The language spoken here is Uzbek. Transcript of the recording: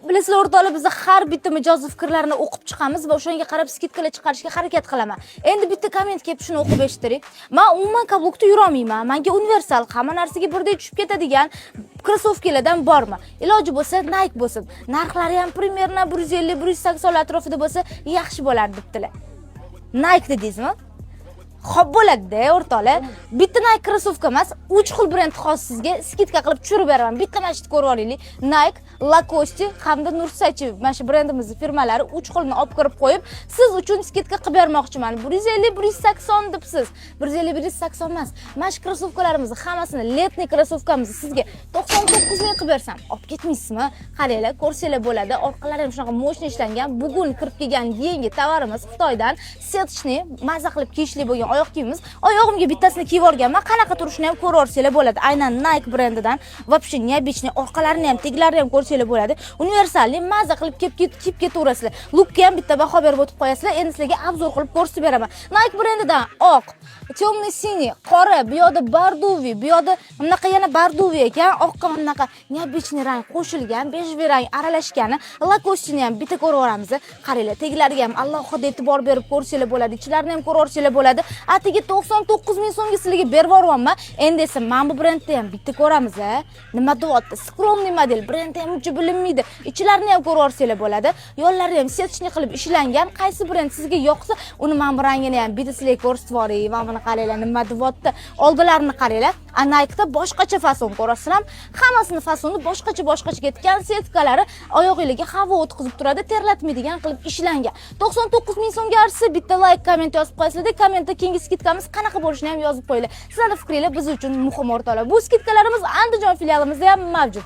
Bilasizlar o'rtoqlar, biz har bitta mijozning fikrlarini o'qib chiqamiz va o'shanga qarab skidkalar chiqarishga harakat qilaman. Endi bitta komment kelib shuni o'qib eshittiring. Men umuman kablukda yura olmayman. Menga universal, hamma narsaga birdek tushib ketadigan krossovkalardan bormi? Iloji bo'lsa Nike bo'lsin. Narxlari ham примерно 150-180 atrofida bo'lsa yaxshi bo'lar debdilar. Nike dedingizmi? Xo'p bo'ladi-da, o'rtoqlar. Bitta Nike krossovka emas, 3 xil brend xos sizga skidka qilib tushirib beraman. Bitta mana shu ko'rib olaylik. Nike, Lacoste hamda Nursachi mana shu brendimizning firmalari 3 xilni olib kirib qo'yib, siz uchun skidka qilib bermoqchiman. 150-180 debsiz. 150-180 emas. Mana shu krossovkalarimizni hammasini letniy krossovkamizni sizga 99 ming qilib bersam, olib ketmaysizmi? Qaranglar, ko'rsanglar bo'ladi. Orqalari ham shunaqa mo'shni ishlangan. Bugun kirib kelgan yangi tovarimiz Xitoydan setochniy, maza qilib kiyishli bo'lgan oyoq kiyimiz. Oyog'imga bittasini kiyib olganman. Qanaqa turishini ham ko'rib olsanglar bo'ladi. Aynan Nike brendidan. Вообще необычный. Orqalarini ham, teglarini ham ko'rsanglar bo'ladi. Universalli maza qilib kiyib ketaverasizlar. Lukka ham bitta baho berib o'tib qo'yasizlar. Endi sizlarga obzor qilib ko'rsatib beraman. Nike brendidan oq, темный синий, qora, bu yoqda barduvi, bu yoqda bunaqa yana barduvi ekan, oqqa bunaqa необычный rang qo'shilgan, bejviy rang aralashgani. Lacoste'ni ham bitta ko'rib olamiz. Qaranglar, teglariga ham alohida e'tibor berib ko'rsanglar bo'ladi. Ichlarini ham ko'rib olsanglar bo'ladi. Atiga 99 ming so'mga sizlarga berib yuborganman. Endi esa mana bu brendni ham bitta ko'ramiz. Nima deyapti? Skromniy model, brendi ham uncha bilinmaydi. Ichlarini ham ko'rib olsanglar bo'ladi. Yo'llari ham setochniy qilib ishlangan. Qaysi brend sizga yoqsa, uni mana bu rangini ham bitta sizlarga ko'rsatib yuboray. Mana buni qaranglar, nima deyapti? Oldilarini qaranglar. Nike'da boshqacha fason ko'rasizlar. Hammasini fasoni boshqacha ketgan, setkalari oyog'ingizga havo o'tkazib turadi, terlatmaydigan qilib ishlangan. 99 ming so'mga arsa bitta like, komment yozib qo'yasizlar. Kommentda keyingi skidkamiz qanaqa bo'lishini ham yozib qo'yinglar. Sizlarning fikringiz biz uchun muhim o'rtoqlar. Bu skidkalarimiz Andijon filialimizda ham mavjud.